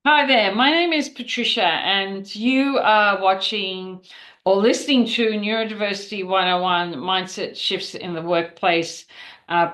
Hi there, my name is Patricia, and you are watching or listening to Neurodiversity 101 Mindset Shifts in the Workplace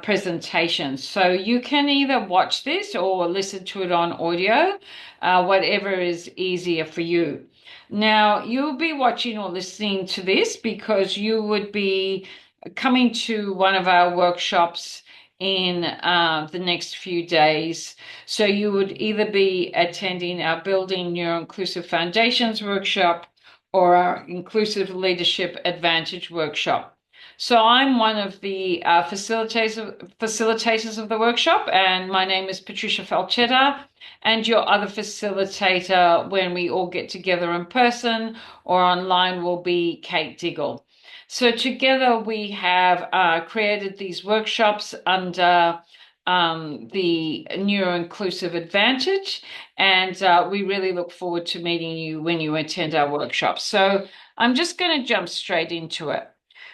presentation. So you can either watch this or listen to it on audio, whatever is easier for you. Now, you'll be watching or listening to this because you would be coming to one of our workshops in the next few days. So you would either be attending our Building Neuroinclusive Foundations workshop or our Inclusive Leadership Advantage workshop. So I'm one of the facilitators of the workshop, and my name is Patricia Falchetta. And your other facilitator, when we all get together in person or online, will be Kate Diggle. So together we have created these workshops under the Neuroinclusive Advantage, and we really look forward to meeting you when you attend our workshops. So I'm just going to jump straight into it.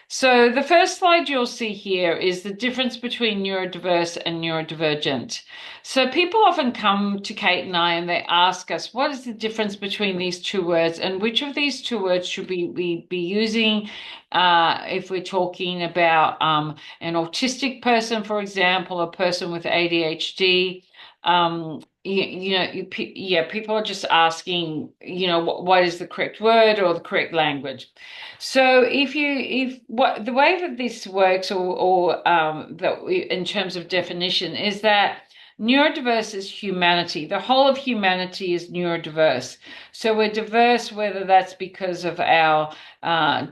So the first slide you'll see here is the difference between neurodiverse and neurodivergent. So people often come to Kate and I and they ask us, what is the difference between these two words and which of these two words should we be using if we're talking about an autistic person, for example, a person with ADHD. People are just asking, what is the correct word or the correct language. So if what the way that this works in terms of definition is that neurodiverse is humanity. The whole of humanity is neurodiverse. So we're diverse, whether that's because of our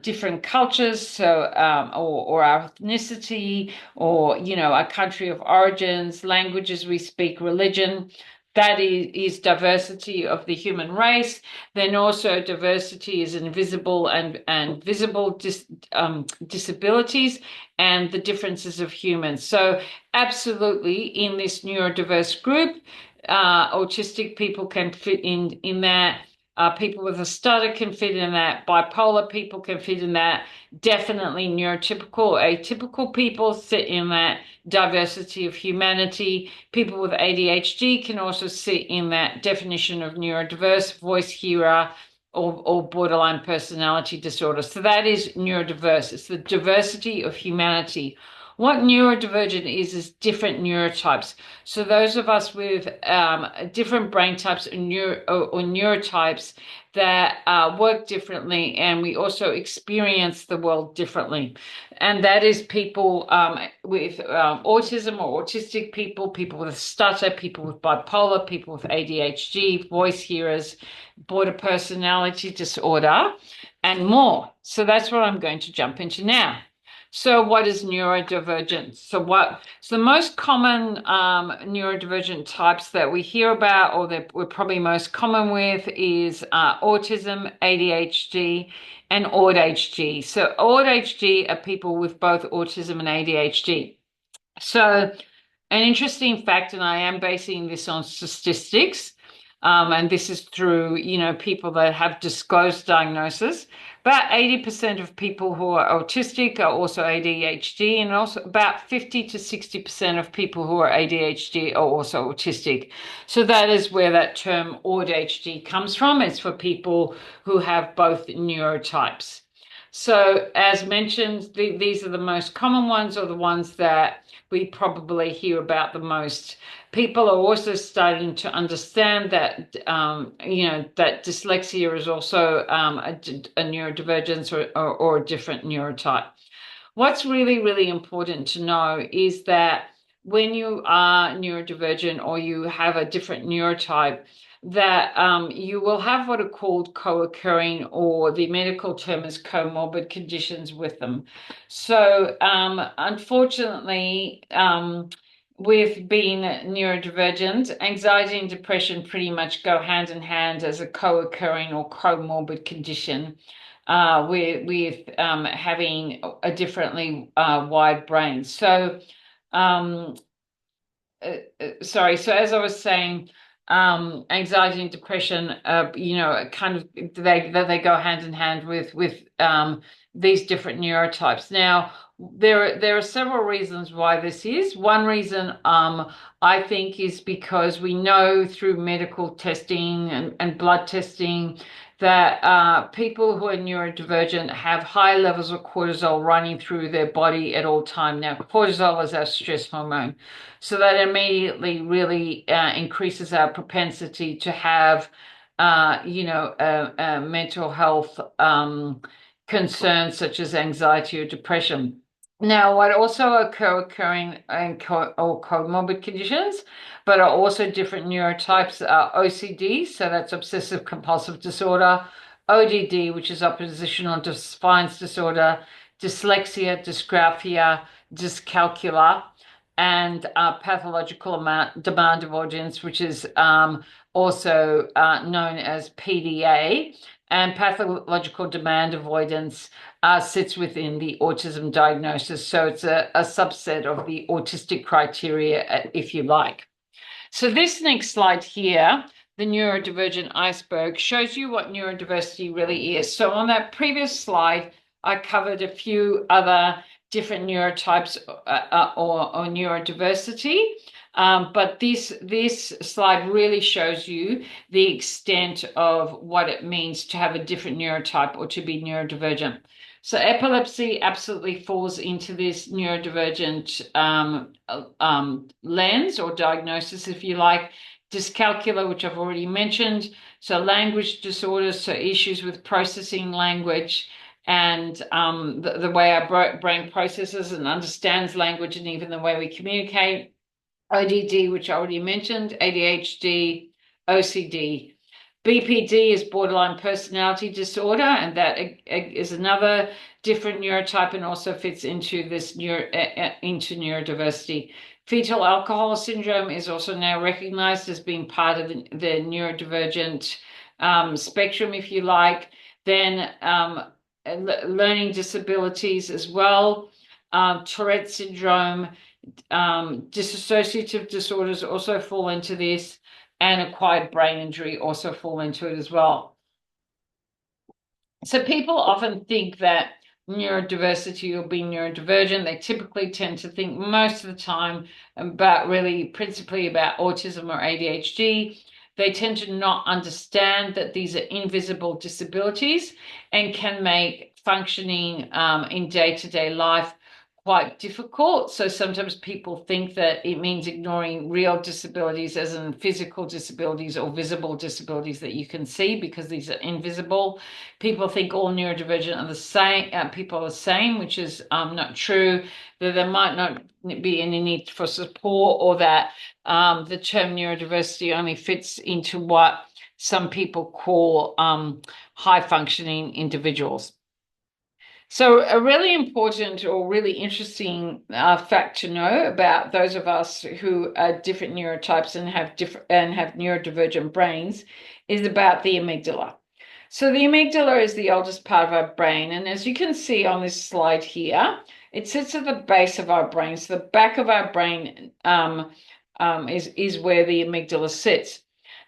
different cultures, or our ethnicity, or our country of origins, languages we speak, religion. That is diversity of the human race. Then also diversity is invisible and visible disabilities and the differences of humans. So absolutely in this neurodiverse group, autistic people can fit in that. People with a stutter can fit in that. Bipolar people can fit in that. Definitely neurotypical, atypical people sit in that. Diversity of humanity. People with ADHD can also sit in that definition of neurodiverse, voice hearer, or borderline personality disorder. So that is neurodiverse. It's the diversity of humanity. What neurodivergent is different neurotypes. So those of us with different brain types or neurotypes that work differently, and we also experience the world differently. And that is people with autism or autistic people, people with stutter, people with bipolar, people with ADHD, voice hearers, border personality disorder, and more. So that's what I'm going to jump into now. So what is neurodivergence? So the most common neurodivergent types that we hear about or that we're probably most common with is autism, ADHD, and AUDHD. So AUDHD are people with both autism and ADHD. So an interesting fact, and I am basing this on statistics, and this is through, people that have disclosed diagnosis. About 80% of people who are autistic are also ADHD, and also about 50 to 60% of people who are ADHD are also autistic. So that is where that term AUDHD comes from. It's for people who have both neurotypes. So as mentioned, these are the most common ones or the ones that we probably hear about the most. People are also starting to understand that, that dyslexia is also a neurodivergence or a different neurotype. What's really, really important to know is that when you are neurodivergent or you have a different neurotype, that you will have what are called co-occurring, or the medical term is comorbid conditions with them. So, unfortunately, with being neurodivergent, anxiety and depression pretty much go hand in hand as a co-occurring or comorbid condition with having a differently wide brain. So, um, sorry. So as I was saying, anxiety and depression, kind of they go hand in hand with these different neurotypes. Now, there are several reasons why this is. One reason, I think, is because we know through medical testing and blood testing that people who are neurodivergent have high levels of cortisol running through their body at all time. Now, cortisol is our stress hormone. So that immediately really increases our propensity to have, mental health concerns such as anxiety or depression. Now, what also occurring in or comorbid conditions, but are also different neurotypes, are OCD, so that's obsessive compulsive disorder, ODD, which is oppositional defiance disorder, dyslexia, dysgraphia, dyscalculia, and pathological demand avoidance, which is also known as PDA. And pathological demand avoidance sits within the autism diagnosis. So it's a subset of the autistic criteria, if you like. So this next slide here, the neurodivergent iceberg, shows you what neurodiversity really is. So on that previous slide, I covered a few other different neurotypes or neurodiversity. But this slide really shows you the extent of what it means to have a different neurotype or to be neurodivergent. So epilepsy absolutely falls into this neurodivergent lens or diagnosis, if you like. Dyscalculia, which I've already mentioned. So language disorders, so issues with processing language and the way our brain processes and understands language and even the way we communicate. ODD, which I already mentioned, ADHD, OCD. BPD is borderline personality disorder, and that is another different neurotype and also fits into this into neurodiversity. Fetal alcohol syndrome is also now recognized as being part of the neurodivergent spectrum, if you like. Then learning disabilities as well, Tourette syndrome, dissociative disorders also fall into this, and acquired brain injury also fall into it as well. So people often think that neurodiversity or being neurodivergent, they typically tend to think most of the time about really principally about autism or ADHD. They tend to not understand that these are invisible disabilities and can make functioning in day-to-day life quite difficult. So sometimes people think that it means ignoring real disabilities, as in physical disabilities or visible disabilities that you can see, because these are invisible. People think all neurodivergent are the same, people are the same, which is not true, that there might not be any need for support, or that the term neurodiversity only fits into what some people call high functioning individuals. So a really important or really interesting fact to know about those of us who are different neurotypes and have neurodivergent brains is about the amygdala. So the amygdala is the oldest part of our brain, and as you can see on this slide here, it sits at the base of our brain. So the back of our brain is where the amygdala sits.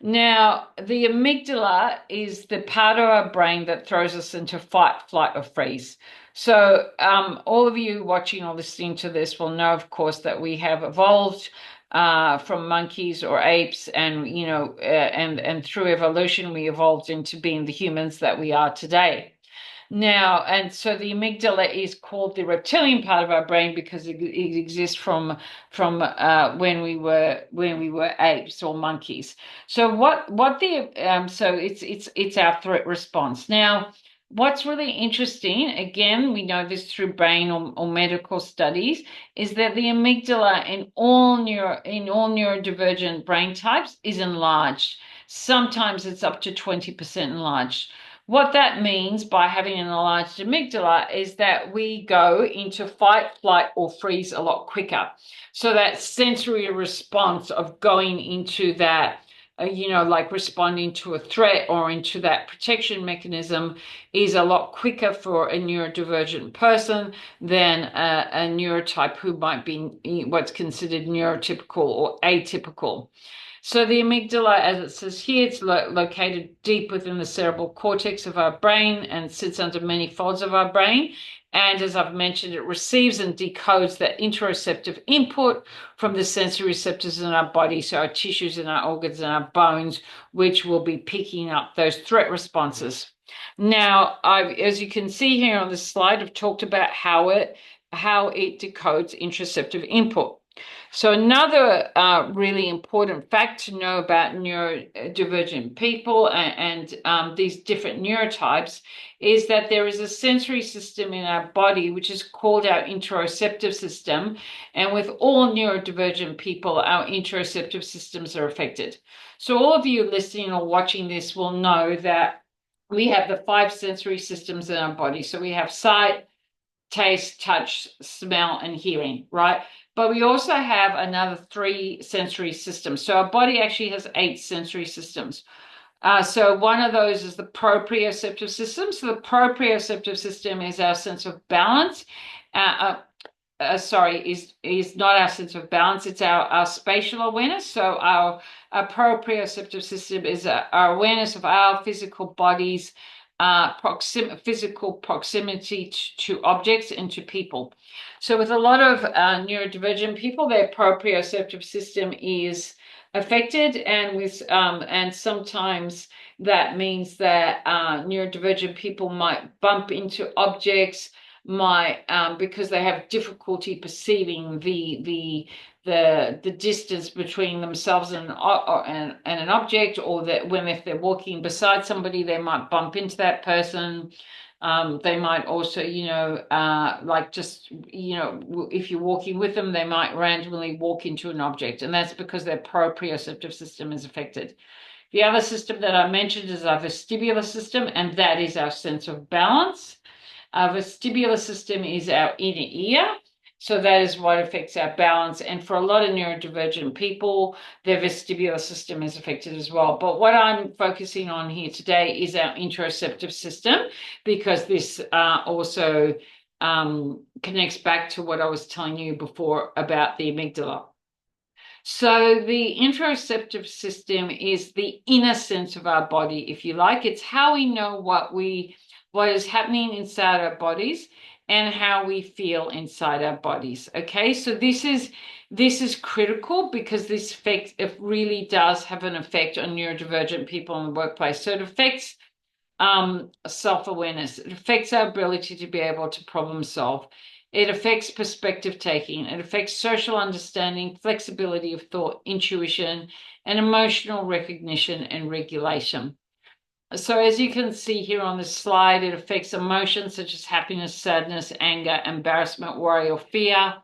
Now, the amygdala is the part of our brain that throws us into fight, flight, or freeze. So all of you watching or listening to this will know, of course, that we have evolved from monkeys or apes, and and through evolution we evolved into being the humans that we are today. Now, and so the amygdala is called the reptilian part of our brain because it exists from when we were apes or monkeys. So so it's our threat response. Now, what's really interesting, again, we know this through brain or medical studies, is that the amygdala in all neurodivergent brain types is enlarged. Sometimes it's up to 20% enlarged. What that means by having an enlarged amygdala is that we go into fight, flight, or freeze a lot quicker. So that sensory response of going into that, like responding to a threat or into that protection mechanism is a lot quicker for a neurodivergent person than a neurotype who might be what's considered neurotypical or atypical. So the amygdala, as it says here, it's located deep within the cerebral cortex of our brain and sits under many folds of our brain. And as I've mentioned, it receives and decodes that interoceptive input from the sensory receptors in our body, so our tissues and our organs and our bones, which will be picking up those threat responses. Now, as you can see here on this slide, I've talked about how it decodes interoceptive input. So another really important fact to know about neurodivergent people and these different neurotypes is that there is a sensory system in our body which is called our interoceptive system. And with all neurodivergent people, our interoceptive systems are affected. So all of you listening or watching this will know that we have the 5 sensory systems in our body. So we have sight, taste, touch, smell, and hearing, right? But we also have another 3 sensory systems. So our body actually has 8 sensory systems. So one of those is the proprioceptive system. So the proprioceptive system is our sense of balance. Is not our sense of balance. It's our spatial awareness. So our proprioceptive system is our awareness of our physical bodies, physical proximity to objects and to people. So with a lot of neurodivergent people, their proprioceptive system is affected, and sometimes that means that neurodivergent people might bump into objects, might because they have difficulty perceiving the distance between themselves and an object, or that if they're walking beside somebody, they might bump into that person. They might also, if you're walking with them, they might randomly walk into an object, and that's because their proprioceptive system is affected. The other system that I mentioned is our vestibular system, and that is our sense of balance. Our vestibular system is our inner ear. So that is what affects our balance. And for a lot of neurodivergent people, their vestibular system is affected as well. But what I'm focusing on here today is our interoceptive system, because this also connects back to what I was telling you before about the amygdala. So the interoceptive system is the inner sense of our body, if you like. It's how we know what is happening inside our bodies and how we feel inside our bodies. Okay, so this is critical, because this effect, it really does have an effect on neurodivergent people in the workplace. So it affects self-awareness. It affects our ability to be able to problem solve. It affects perspective taking. It affects social understanding, flexibility of thought, intuition, and emotional recognition and regulation. So as you can see here on this slide, it affects emotions such as happiness, sadness, anger, embarrassment, worry, or fear.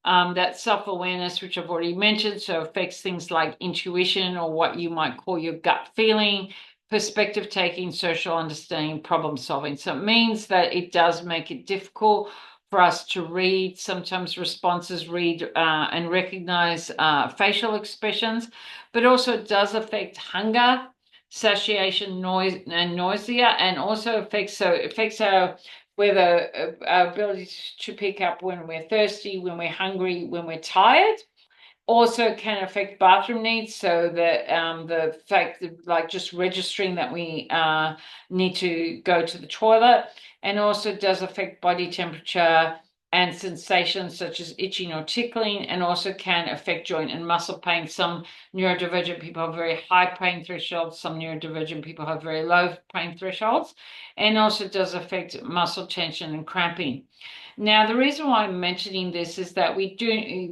That self-awareness, which I've already mentioned, so affects things like intuition, or what you might call your gut feeling, perspective taking, social understanding, problem solving. So it means that it does make it difficult for us to read sometimes responses, read and recognize facial expressions, but also it does affect hunger, satiation, noise, and nausea, and also affects our ability to pick up when we're thirsty, when we're hungry, when we're tired. Also can affect bathroom needs, so that the fact that, like, just registering that we need to go to the toilet, and also does affect body temperature and sensations such as itching or tickling, and also can affect joint and muscle pain. Some neurodivergent people have very high pain thresholds, some neurodivergent people have very low pain thresholds, and also does affect muscle tension and cramping. Now, the reason why I'm mentioning this is that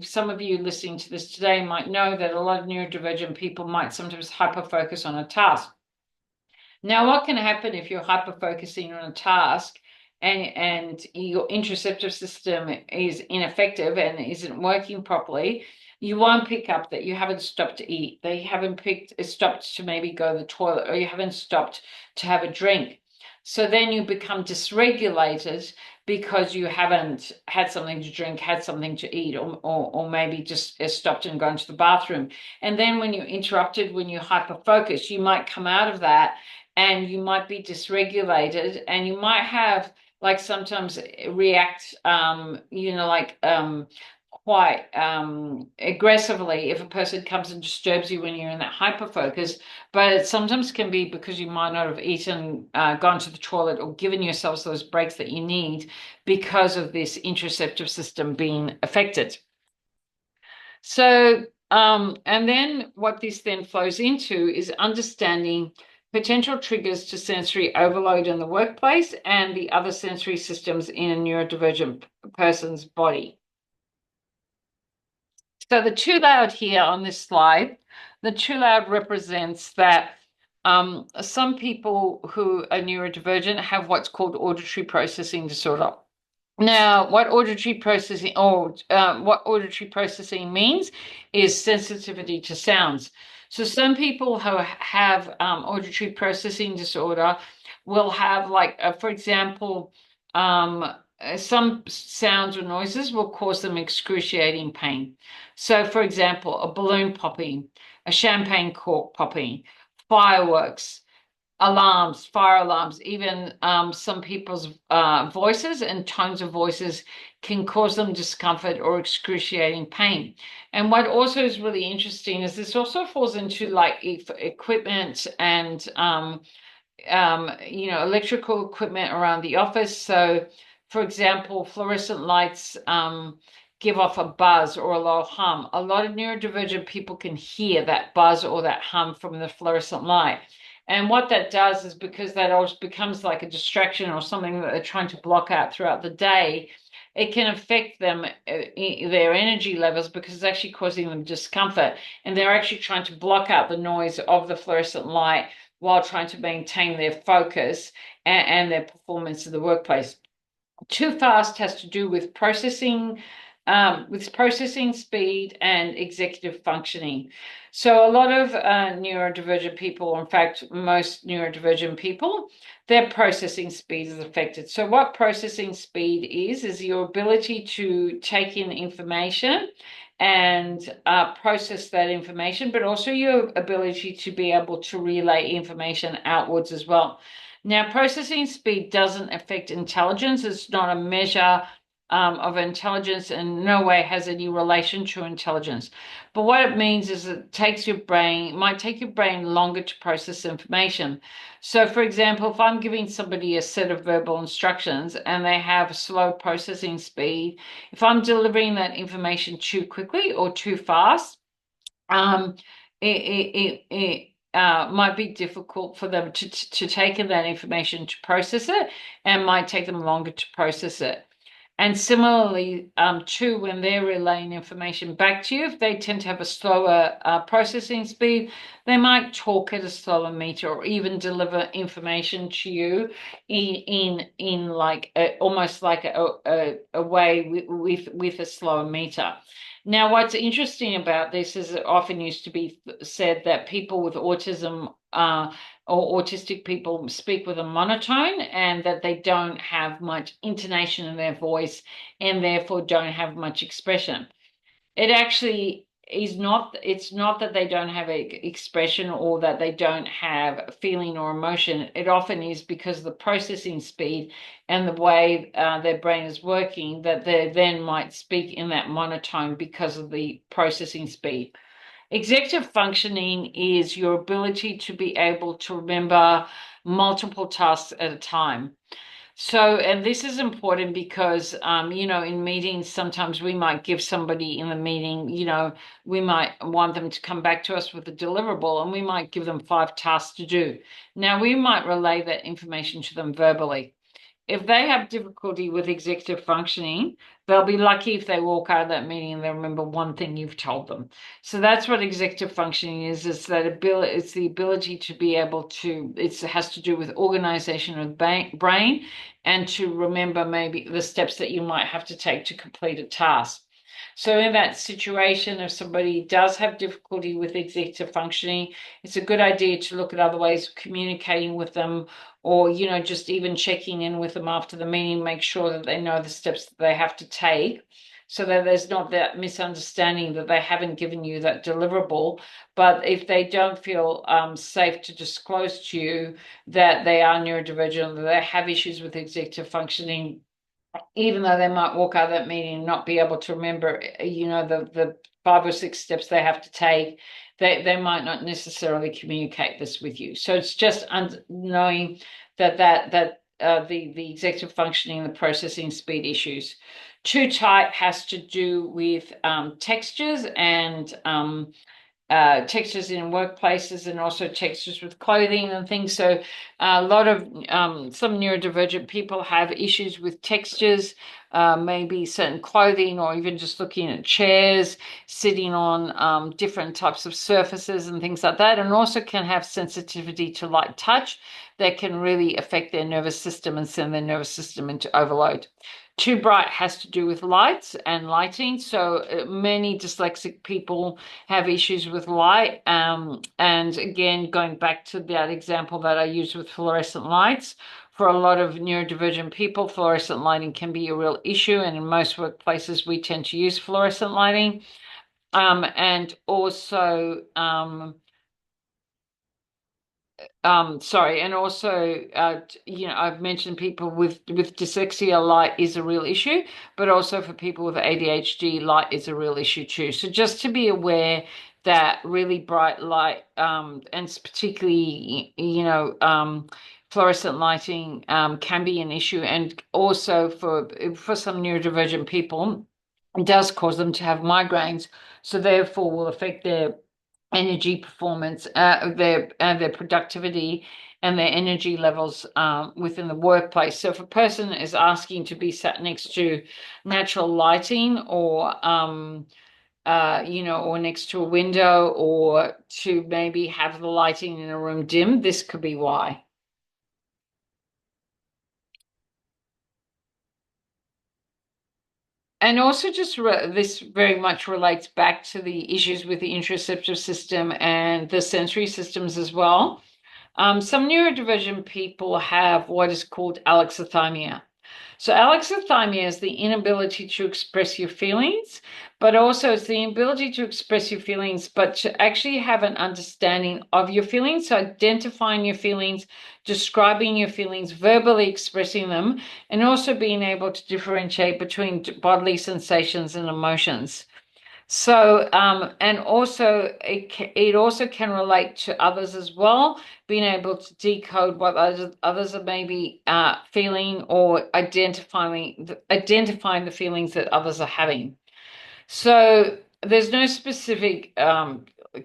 some of you listening to this today might know that a lot of neurodivergent people might sometimes hyper-focus on a task. Now, what can happen if you're hyper-focusing on a task and your interoceptive system is ineffective and isn't working properly? You won't pick up that you haven't stopped to eat, that you haven't stopped to maybe go to the toilet, or you haven't stopped to have a drink. So then you become dysregulated because you haven't had something to drink, had something to eat, or maybe just stopped and gone to the bathroom. And then when you're interrupted, when you hyper-focus, you might come out of that and you might be dysregulated, and you might have, like, sometimes react, quite aggressively if a person comes and disturbs you when you're in that hyper focus, but it sometimes can be because you might not have eaten, gone to the toilet, or given yourselves those breaks that you need because of this interoceptive system being affected. So, and then what this then flows into is understanding potential triggers to sensory overload in the workplace and the other sensory systems in a neurodivergent person's body. So the too loud here on this slide, the too loud represents that some people who are neurodivergent have what's called auditory processing disorder. Now, what auditory processing means is sensitivity to sounds. So some people who have auditory processing disorder will have, like, for example, some sounds or noises will cause them excruciating pain. So, for example, a balloon popping, a champagne cork popping, fireworks, alarms, fire alarms, even some people's voices and tones of voices can cause them discomfort or excruciating pain. And what also is really interesting is this also falls into like equipment and electrical equipment around the office. So, for example, fluorescent lights give off a buzz or a low hum. A lot of neurodivergent people can hear that buzz or that hum from the fluorescent light. And what that does is, because that also becomes like a distraction or something that they're trying to block out throughout the day, it can affect them, their energy levels, because it's actually causing them discomfort. And they're actually trying to block out the noise of the fluorescent light while trying to maintain their focus and their performance in the workplace. Too fast has to do with processing speed and executive functioning. So a lot of neurodivergent people, in fact, most neurodivergent people, their processing speed is affected. So what processing speed is your ability to take in information and process that information, but also your ability to be able to relay information outwards as well. Now, processing speed doesn't affect intelligence. It's not a measure of intelligence, and in no way has any relation to intelligence. But what it means is it might take your brain longer to process information. So, for example, if I'm giving somebody a set of verbal instructions and they have slow processing speed, if I'm delivering that information too quickly or too fast, it might be difficult for them to take in that information, to process it, and might take them longer to process it. And similarly, too, when they're relaying information back to you, if they tend to have a slower processing speed, they might talk at a slower meter, or even deliver information to you in like almost like a way with a slower meter. Now, what's interesting about this is it often used to be said that people with autism or autistic people speak with a monotone, and that they don't have much intonation in their voice and therefore don't have much expression. It actually is not, it's not that they don't have expression or that they don't have feeling or emotion. It often is because of the processing speed and the way their brain is working, that they then might speak in that monotone because of the processing speed. Executive functioning is your ability to be able to remember multiple tasks at a time. So, and this is important because, in meetings, sometimes we might give somebody in the meeting, we might want them to come back to us with a deliverable, and we might give them 5 tasks to do. Now, we might relay that information to them verbally. If they have difficulty with executive functioning, they'll be lucky if they walk out of that meeting and they remember one thing you've told them. So that's what executive functioning is. It's that ability, it's the ability to be able to, it has to do with organization of the brain, and to remember maybe the steps that you might have to take to complete a task. So in that situation, if somebody does have difficulty with executive functioning, it's a good idea to look at other ways of communicating with them, or, just even checking in with them after the meeting, make sure that they know the steps that they have to take, so that there's not that misunderstanding that they haven't given you that deliverable. But if they don't feel safe to disclose to you that they are neurodivergent, that they have issues with executive functioning, even though they might walk out of that meeting and not be able to remember, the 5 or 6 steps they have to take, they might not necessarily communicate this with you. So it's just knowing the executive functioning and the processing speed issues. Too tight has to do with textures and textures in workplaces, and also textures with clothing and things. So a lot of some neurodivergent people have issues with textures, maybe certain clothing, or even just looking at chairs, sitting on different types of surfaces and things like that, and also can have sensitivity to light touch that can really affect their nervous system and send their nervous system into overload. Too bright has to do with lights and lighting. So many dyslexic people have issues with light. And again, going back to that example that I used with fluorescent lights, for a lot of neurodivergent people, fluorescent lighting can be a real issue. And in most workplaces, we tend to use fluorescent lighting. And also, sorry, and also, I've mentioned people with dyslexia, light is a real issue, but also for people with ADHD, light is a real issue too. So just to be aware that really bright light, and particularly, fluorescent lighting, can be an issue, and also for some neurodivergent people, it does cause them to have migraines, so therefore will affect their energy performance, their productivity, and their energy levels within the workplace. So if a person is asking to be sat next to natural lighting, or or next to a window, or to maybe have the lighting in a room dim, this could be why. And also, this very much relates back to the issues with the interoceptive system and the sensory systems as well. Some neurodivergent people have what is called alexithymia. So alexithymia is the inability to express your feelings, but also it's the ability to express your feelings, but to actually have an understanding of your feelings. So identifying your feelings, describing your feelings, verbally expressing them, and also being able to differentiate between bodily sensations and emotions. So, and also it also can relate to others as well, being able to decode what others are maybe feeling, or identifying the feelings that others are having. So there's no specific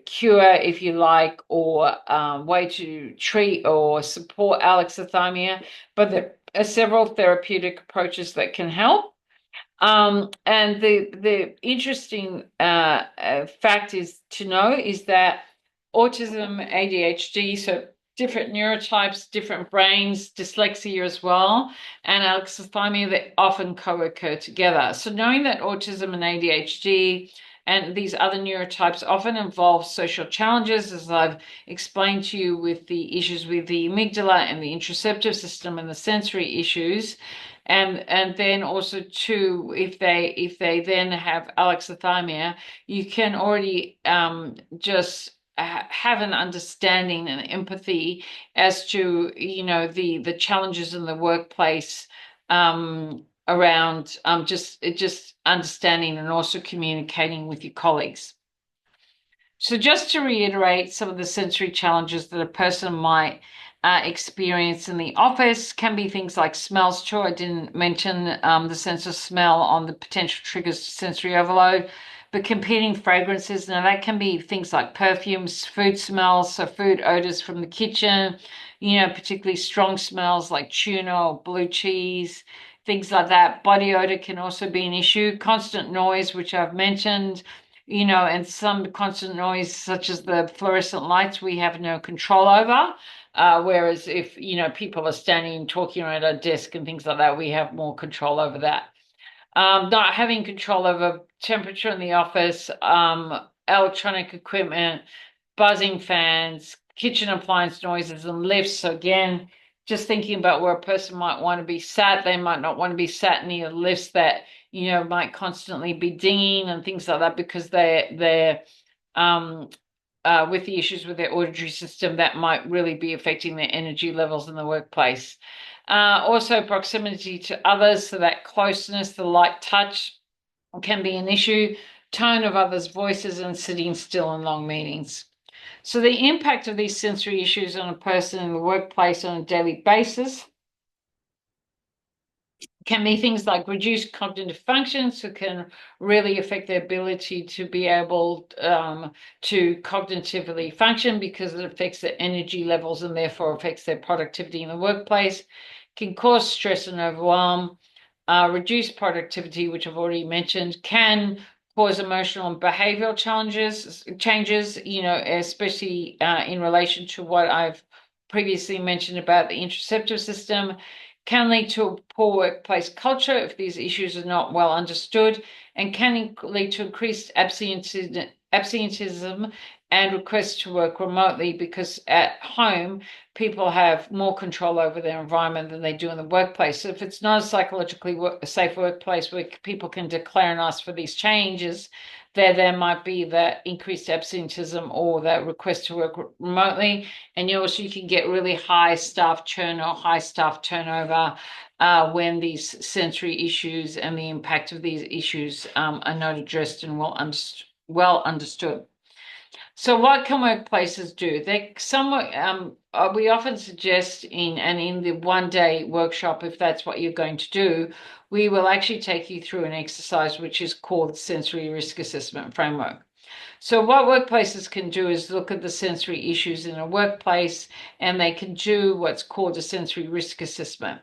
cure, if you like, or way to treat or support alexithymia, but there are several therapeutic approaches that can help. And the interesting fact is to know is that autism, ADHD, so different neurotypes, different brains, dyslexia as well, and alexithymia, they often co-occur together. So knowing that autism and ADHD and these other neurotypes often involve social challenges, as I've explained to you, with the issues with the amygdala and the interoceptive system and the sensory issues. And then also too, if they then have alexithymia, you can already just have an understanding and empathy as to the challenges in the workplace, around just understanding and also communicating with your colleagues. So just to reiterate, some of the sensory challenges that a person might experience in the office can be things like smells too. I didn't mention the sense of smell on the potential triggers to sensory overload, but competing fragrances. Now that can be things like perfumes, food smells, so food odors from the kitchen, particularly strong smells like tuna or blue cheese, things like that. Body odor can also be an issue. Constant noise, which I've mentioned, and some constant noise, such as the fluorescent lights, we have no control over. Whereas if, people are standing and talking around a desk and things like that, we have more control over that. Not having control over temperature in the office, electronic equipment, buzzing fans, kitchen appliance noises, and lifts. So again, just thinking about where a person might want to be sat, they might not want to be sat near lifts that, might constantly be dinging and things like that, because they're with the issues with their auditory system, that might really be affecting their energy levels in the workplace. Also, proximity to others, so that closeness, the light touch can be an issue, tone of others' voices, and sitting still in long meetings. So the impact of these sensory issues on a person in the workplace on a daily basis can be things like reduced cognitive functions, so can really affect their ability to be able to cognitively function because it affects their energy levels and therefore affects their productivity in the workplace, can cause stress and overwhelm, reduce productivity, which I've already mentioned, can cause emotional and behavioral changes, especially in relation to what I've previously mentioned about the interoceptive system, can lead to a poor workplace culture if these issues are not well understood, and can lead to increased absenteeism and requests to work remotely because at home people have more control over their environment than they do in the workplace. So if it's not a psychologically safe workplace where people can declare and ask for these changes, there might be that increased absenteeism or that request to work remotely. And you can get really high staff churn or high staff turnover when these sensory issues and the impact of these issues are not addressed and well understood. So what can workplaces do? We often suggest in the 1 day workshop, if that's what you're going to do, we will actually take you through an exercise which is called the sensory risk assessment framework. So what workplaces can do is look at the sensory issues in a workplace, and they can do what's called a sensory risk assessment.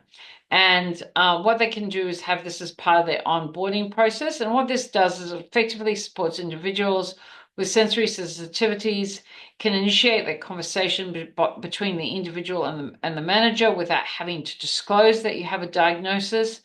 And what they can do is have this as part of their onboarding process. And what this does is it effectively supports individuals with sensory sensitivities, can initiate the conversation between the individual and the manager without having to disclose that you have a diagnosis.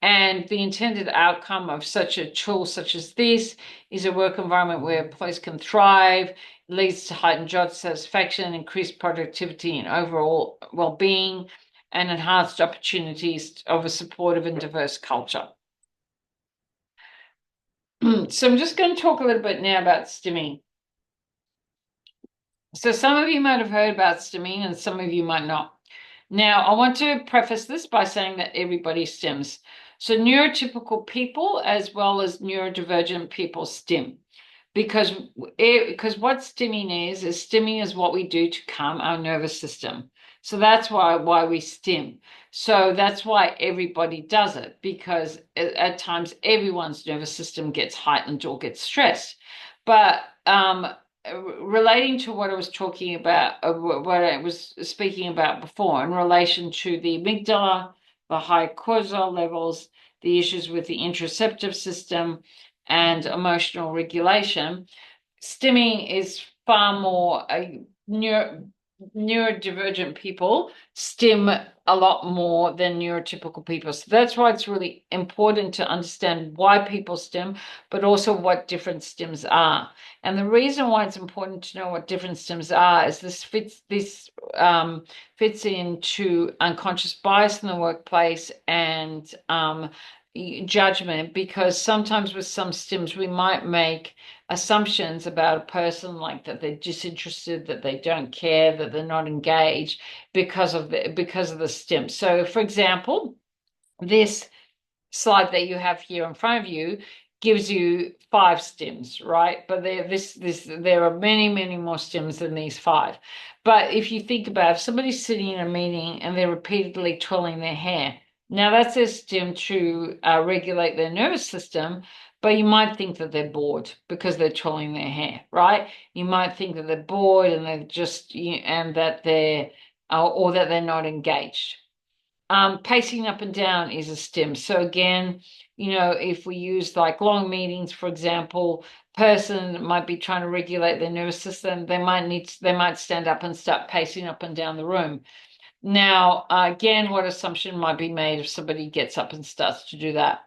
And the intended outcome of such a tool such as this is a work environment where employees can thrive, leads to heightened job satisfaction, increased productivity and overall well-being, and enhanced opportunities of a supportive and diverse culture. So I'm just going to talk a little bit now about stimming. So some of you might have heard about stimming and some of you might not. Now, I want to preface this by saying that everybody stims. So neurotypical people as well as neurodivergent people stim. Because what stimming is what we do to calm our nervous system. So that's why we stim. So that's why everybody does it, because at times everyone's nervous system gets heightened or gets stressed. But relating to what I was talking about, what I was speaking about before, in relation to the amygdala, the high cortisol levels, the issues with the interoceptive system, and emotional regulation, stimming is far more neurodivergent people stim a lot more than neurotypical people. So that's why it's really important to understand why people stim, but also what different stims are. And the reason why it's important to know what different stims are is this fits into unconscious bias in the workplace and judgment, because sometimes with some stims we might make assumptions about a person, like that they're disinterested, that they don't care, that they're not engaged because of the stim. So for example, this slide that you have here in front of you gives you 5 stims, right? But there are many more stims than these 5. But if you think about if somebody's sitting in a meeting and they're repeatedly twirling their hair, now that's a stim to regulate their nervous system, but you might think that they're bored because they're twirling their hair, right? You might think that they're bored and they're just and that they're or that they're not engaged. Pacing up and down is a stim. So again, if we use like long meetings, for example, person might be trying to regulate their nervous system, they might stand up and start pacing up and down the room. Now, again, what assumption might be made if somebody gets up and starts to do that?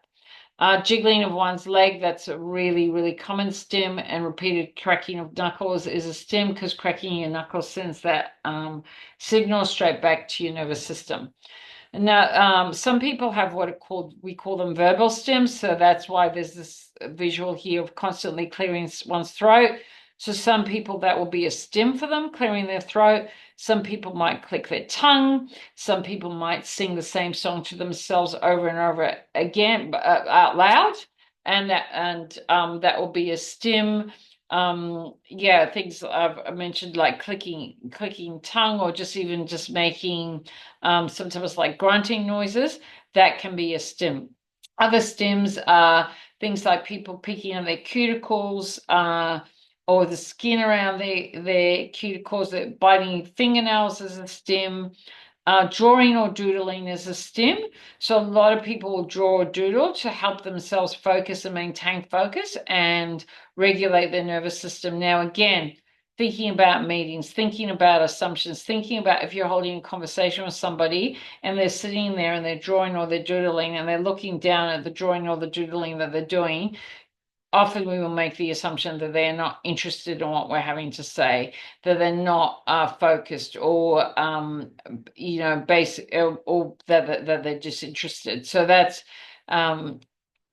Jiggling of one's leg, that's a really common stim, and repeated cracking of knuckles is a stim because cracking your knuckles sends that signal straight back to your nervous system. Now, some people have we call them verbal stims, so that's why there's this visual here of constantly clearing one's throat. So some people that will be a stim for them, clearing their throat. Some people might click their tongue. Some people might sing the same song to themselves over and over again out loud, and that will be a stim. Yeah, things I've mentioned like clicking tongue, or just even just making sometimes like grunting noises. That can be a stim. Other stims are things like people picking on their cuticles, or the skin around their cuticles, biting fingernails is a stim. Drawing or doodling is a stim. So a lot of people will draw or doodle to help themselves focus and maintain focus and regulate their nervous system. Now, again, thinking about meetings, thinking about assumptions, thinking about if you're holding a conversation with somebody and they're sitting there and they're drawing or they're doodling and they're looking down at the drawing or the doodling that they're doing, often we will make the assumption that they're not interested in what we're having to say, that they're not focused, or basic, or that they're disinterested. So that's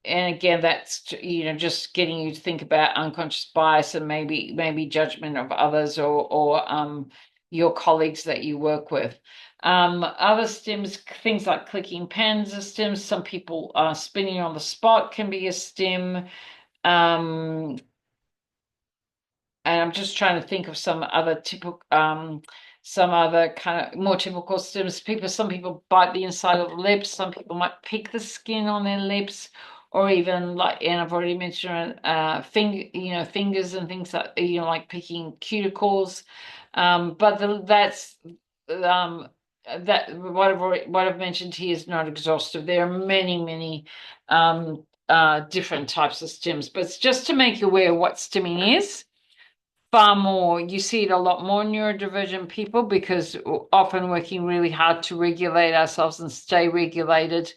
and again, that's just getting you to think about unconscious bias and maybe judgment of others, or your colleagues that you work with. Other stims, things like clicking pens are stims. Some people spinning on the spot can be a stim. And I'm just trying to think of some other kind of more typical stims. Some people bite the inside of the lips. Some people might pick the skin on their lips, or even and I've already mentioned fingers and things like like picking cuticles. But that's that what I've mentioned here is not exhaustive. There are many different types of stims, but it's just to make you aware what stimming is. Far more, you see it a lot more in neurodivergent people, because we're often working really hard to regulate ourselves and stay regulated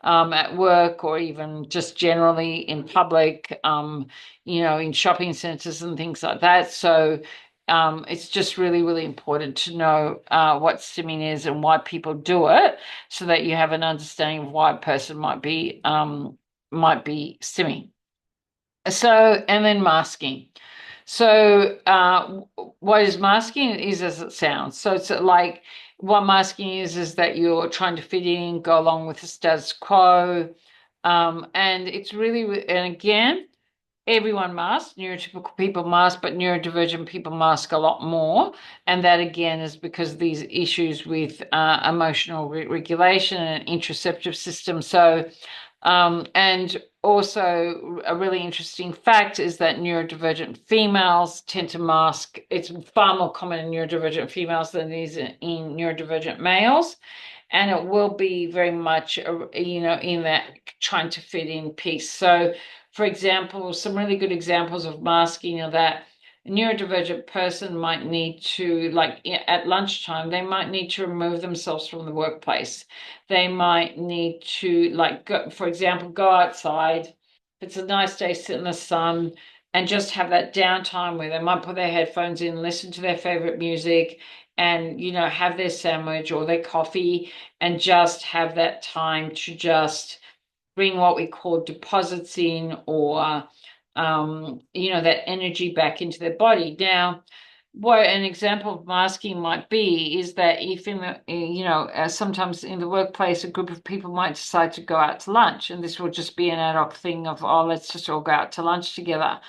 at work, or even just generally in public, in shopping centers and things like that. So it's just really important to know what stimming is and why people do it, so that you have an understanding of why a person might be stimming. So, and then masking. So, what is masking is as it sounds. So it's like, what masking is that you're trying to fit in, go along with the status quo. And it's really, and again, everyone masks, neurotypical people mask, but neurodivergent people mask a lot more. And that again is because of these issues with emotional regulation and interoceptive system. So, and also a really interesting fact is that neurodivergent females tend to mask. It's far more common in neurodivergent females than it is in neurodivergent males. And it will be very much, in that trying to fit in piece. So, for example, some really good examples of masking are that a neurodivergent person might need to, like at lunchtime, they might need to remove themselves from the workplace. They might need to, for example, go outside. If it's a nice day, sit in the sun and just have that downtime where they might put their headphones in, listen to their favorite music, and have their sandwich or their coffee, and just have that time to just bring what we call deposits in, or that energy back into their body. Now, what an example of masking might be is that if in the sometimes in the workplace a group of people might decide to go out to lunch, and this will just be an ad hoc thing of, oh, let's just all go out to lunch together.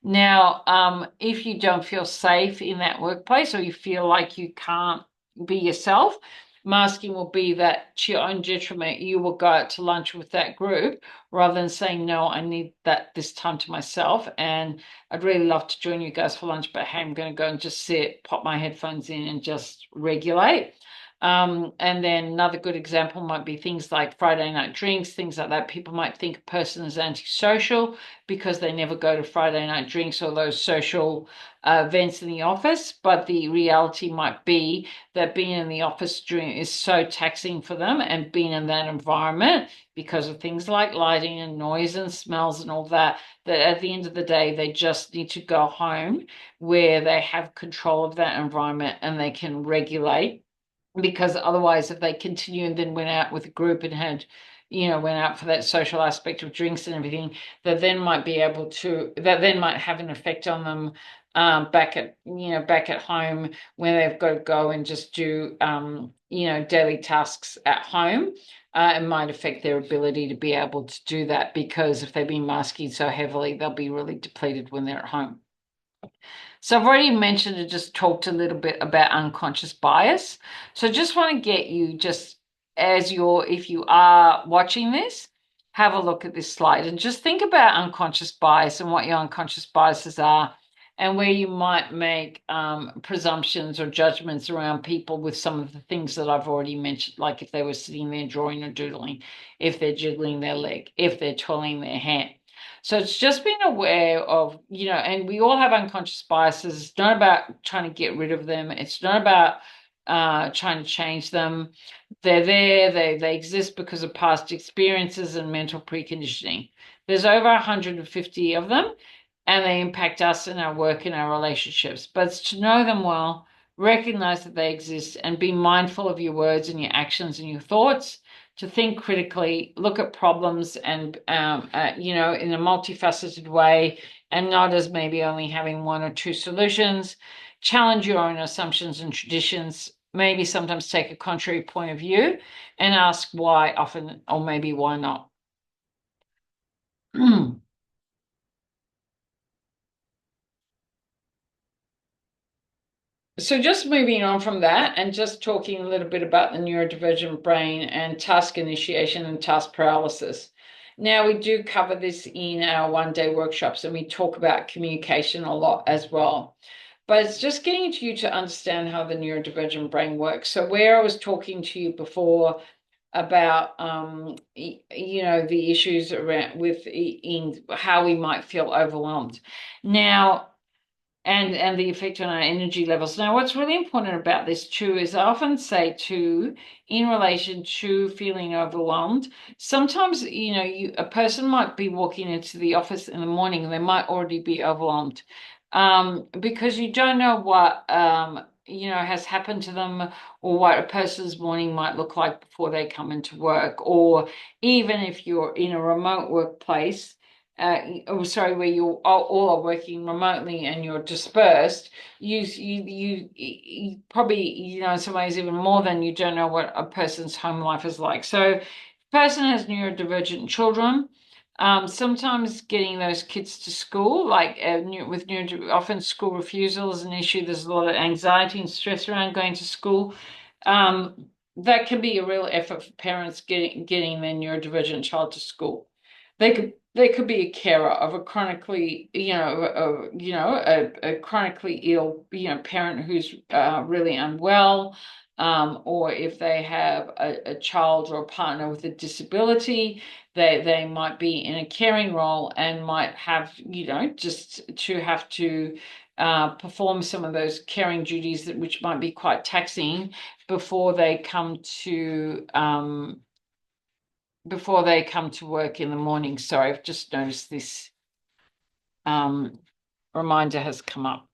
Now, if you don't feel safe in that workplace, or you feel like you can't be yourself, masking will be that to your own detriment, you will go out to lunch with that group, rather than saying, no, I need this time to myself, and I'd really love to join you guys for lunch, but hey, I'm going to go and just sit, pop my headphones in and just regulate. And then another good example might be things like Friday night drinks, things like that. People might think a person is antisocial because they never go to Friday night drinks or those social events in the office. But the reality might be that being in the office is so taxing for them, and being in that environment, because of things like lighting and noise and smells and all that, that at the end of the day, they just need to go home where they have control of that environment and they can regulate. Because otherwise, if they continue and then went out with a group and had, went out for that social aspect of drinks and everything, that then might have an effect on them back at home when they've got to go and just do daily tasks at home. It might affect their ability to be able to do that, because if they've been masking so heavily, they'll be really depleted when they're at home. So I've already mentioned and just talked a little bit about unconscious bias. So just want to get you, just if you are watching this, have a look at this slide and just think about unconscious bias and what your unconscious biases are, and where you might make presumptions or judgments around people with some of the things that I've already mentioned, like if they were sitting there drawing or doodling, if they're jiggling their leg, if they're twirling their hand. So it's just being aware of, and we all have unconscious biases. It's not about trying to get rid of them. It's not about trying to change them. They're there. They exist because of past experiences and mental preconditioning. There's over 150 of them, and they impact us in our work and our relationships. But it's to know them well, recognize that they exist, and be mindful of your words and your actions and your thoughts, to think critically, look at problems and, in a multifaceted way, and not as maybe only having one or two solutions. Challenge your own assumptions and traditions, maybe sometimes take a contrary point of view and ask why often, or maybe why not. So just moving on from that and just talking a little bit about the neurodivergent brain and task initiation and task paralysis. Now, we do cover this in our one-day workshops, and we talk about communication a lot as well. But it's just getting to you to understand how the neurodivergent brain works. So where I was talking to you before about the issues around in how we might feel overwhelmed. Now, and the effect on our energy levels. Now, what's really important about this too is I often say too, in relation to feeling overwhelmed, sometimes a person might be walking into the office in the morning and they might already be overwhelmed, because you don't know what has happened to them, or what a person's morning might look like before they come into work, or even if you're in a remote workplace, where you all are working remotely and you're dispersed, you probably, in some ways even more than you don't know what a person's home life is like. So if a person has neurodivergent children, sometimes getting those kids to school, like often school refusal is an issue. There's a lot of anxiety and stress around going to school. That can be a real effort for parents getting their neurodivergent child to school. They could be a carer of a chronically, a chronically ill, parent who's really unwell, or if they have a child or a partner with a disability, they might be in a caring role and might have, just to have to perform some of those caring duties which might be quite taxing before they come to work in the morning. Sorry, I've just noticed this reminder has come up.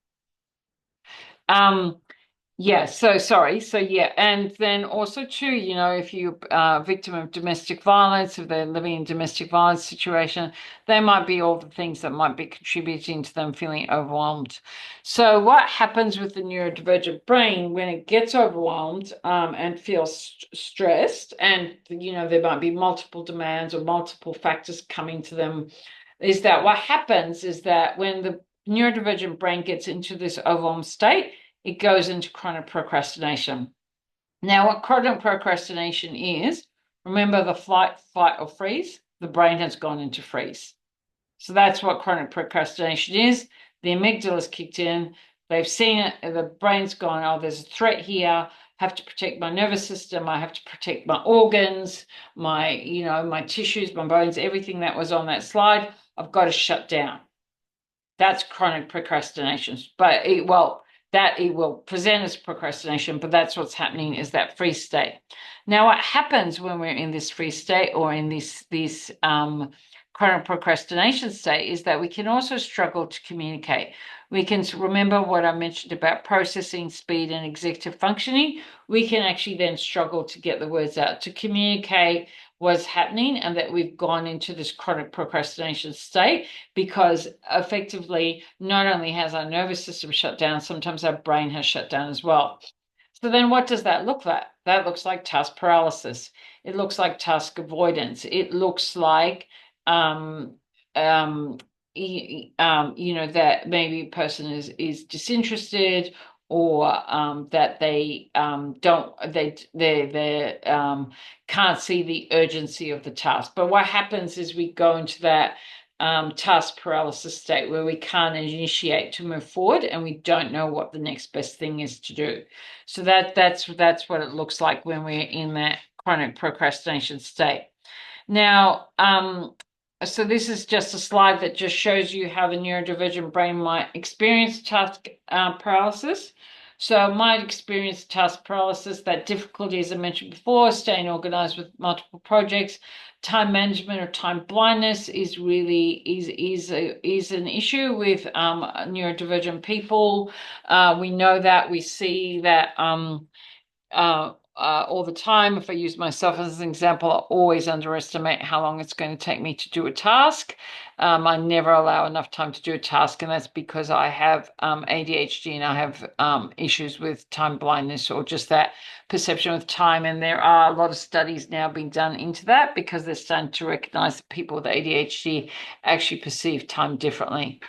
Yeah, so sorry. So yeah, and then also too, if you're a victim of domestic violence, if they're living in domestic violence situation, they might be all the things that might be contributing to them feeling overwhelmed. So what happens with the neurodivergent brain when it gets overwhelmed and feels stressed, and there might be multiple demands or multiple factors coming to them, is that what happens is that when the neurodivergent brain gets into this overwhelmed state, it goes into chronic procrastination. Now, what chronic procrastination is, remember the flight, fight, or freeze? The brain has gone into freeze. So that's what chronic procrastination is. The amygdala's kicked in. They've seen it. The brain's gone, oh, there's a threat here. I have to protect my nervous system. I have to protect my organs, my tissues, my bones, everything that was on that slide. I've got to shut down. That's chronic procrastination. But it will present as procrastination, but that's what's happening, is that freeze state. Now, what happens when we're in this freeze state or in this chronic procrastination state is that we can also struggle to communicate. We can remember what I mentioned about processing speed and executive functioning. We can actually then struggle to get the words out, to communicate was happening and that we've gone into this chronic procrastination state, because effectively not only has our nervous system shut down, sometimes our brain has shut down as well. So then what does that look like? That looks like task paralysis. It looks like task avoidance. It looks like um, um, that maybe a person is disinterested, or that they don't they can't see the urgency of the task. But what happens is we go into that task paralysis state where we can't initiate to move forward, and we don't know what the next best thing is to do. So that's what it looks like when we're in that chronic procrastination state. Now, so this is just a slide that just shows you how the neurodivergent brain might experience task paralysis. So I might experience task paralysis, that difficulty, as I mentioned before, staying organized with multiple projects. Time management or time blindness is really is an issue with neurodivergent people. We know that, we see that all the time. If I use myself as an example, I always underestimate how long it's going to take me to do a task. I never allow enough time to do a task, and that's because I have ADHD and I have issues with time blindness, or just that perception of time. And there are a lot of studies now being done into that, because they're starting to recognize that people with ADHD actually perceive time differently.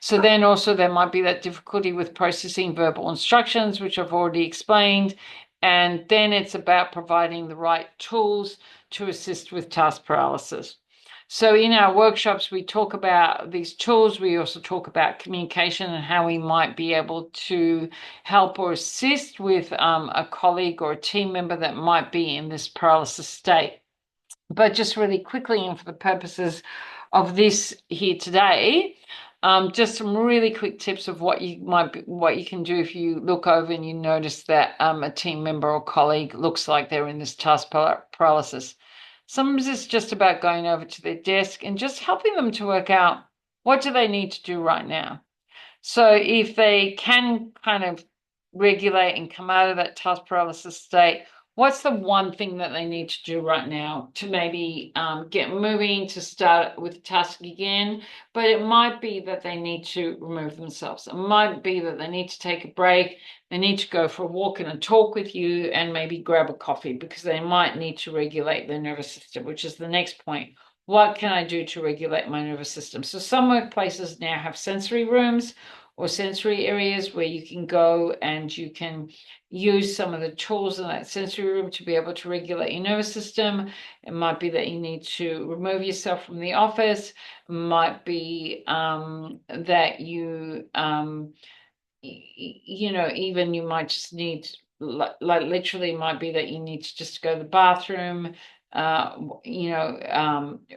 So then also there might be that difficulty with processing verbal instructions, which I've already explained. And then it's about providing the right tools to assist with task paralysis. So in our workshops, we talk about these tools. We also talk about communication and how we might be able to help or assist with a colleague or a team member that might be in this paralysis state. But just really quickly, and for the purposes of this here today, just some really quick tips of what you can do if you look over and you notice that a team member or colleague looks like they're in this task paralysis. Sometimes it's just about going over to their desk and just helping them to work out, what do they need to do right now. So if they can kind of regulate and come out of that task paralysis state, what's the one thing that they need to do right now to maybe get moving, to start with the task again? But it might be that they need to remove themselves. It might be that they need to take a break. They need to go for a walk and a talk with you, and maybe grab a coffee, because they might need to regulate their nervous system, which is the next point. What can I do to regulate my nervous system? So some workplaces now have sensory rooms or sensory areas where you can go and you can use some of the tools in that sensory room to be able to regulate your nervous system. It might be that you need to remove yourself from the office. It might be that even you might just need, like literally might be that you need to just go to the bathroom,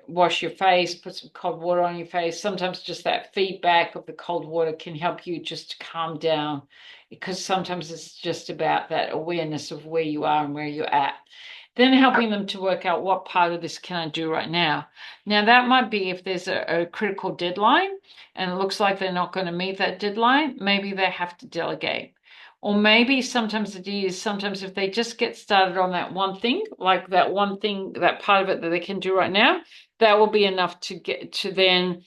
wash your face, put some cold water on your face. Sometimes just that feedback of the cold water can help you just to calm down, because sometimes it's just about that awareness of where you are and where you're at. Then helping them to work out, what part of this can I do right now? Now that might be if there's a critical deadline and it looks like they're not going to meet that deadline, maybe they have to delegate. Or maybe sometimes sometimes if they just get started on that one thing, like that one thing, that part of it that they can do right now, that will be enough to get to then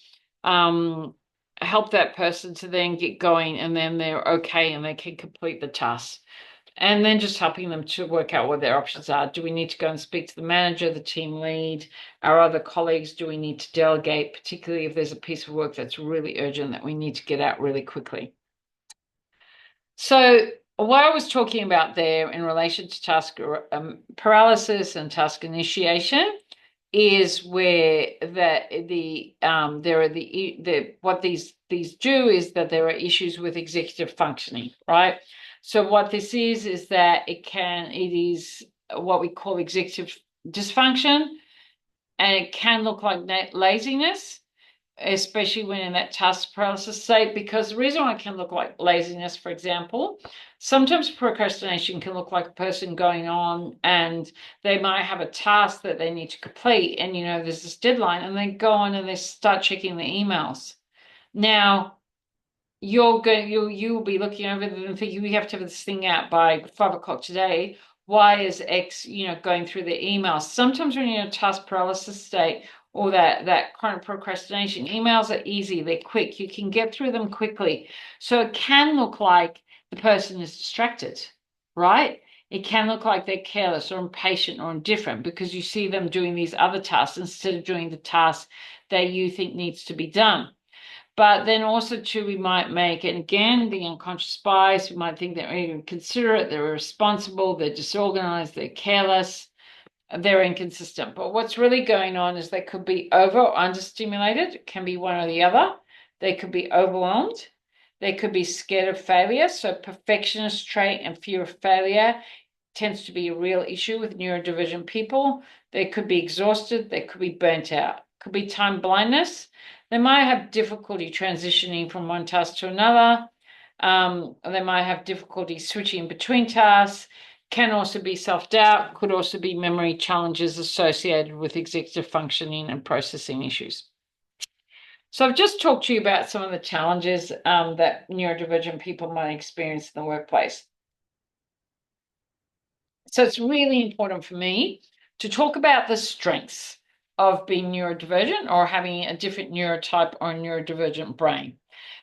help that person to then get going, and then they're okay and they can complete the task. And then just helping them to work out what their options are. Do we need to go and speak to the manager, the team lead, our other colleagues? Do we need to delegate, particularly if there's a piece of work that's really urgent that we need to get out really quickly? So what I was talking about there in relation to task paralysis and task initiation is where what these do is that there are issues with executive functioning, right? So what this is that it is what we call executive dysfunction, and it can look like laziness, especially when in that task paralysis state. Because the reason why it can look like laziness, for example, sometimes procrastination can look like a person going on and they might have a task that they need to complete, and there's this deadline, and they go on and they start checking the emails. Now you'll be looking over them and thinking, we have to have this thing out by 5 o'clock today. Y is X, going through their emails. Sometimes when you're in a task paralysis state or that chronic procrastination, emails are easy, they're quick, you can get through them quickly. So it can look like the person is distracted, right? It can look like they're careless or impatient or indifferent because you see them doing these other tasks instead of doing the task that you think needs to be done. But then also too, we might make, and again, the unconscious bias, we might think they're inconsiderate, they're irresponsible, they're disorganized, they're careless, they're inconsistent. But what's really going on is they could be over or understimulated. It can be one or the other. They could be overwhelmed. They could be scared of failure. So perfectionist trait and fear of failure tends to be a real issue with neurodivergent people. They could be exhausted. They could be burnt out. Could be time blindness. They might have difficulty transitioning from one task to another. They might have difficulty switching between tasks. Can also be self-doubt, could also be memory challenges associated with executive functioning and processing issues. So I've just talked to you about some of the challenges that neurodivergent people might experience in the workplace. So it's really important for me to talk about the strengths of being neurodivergent or having a different neurotype or neurodivergent brain.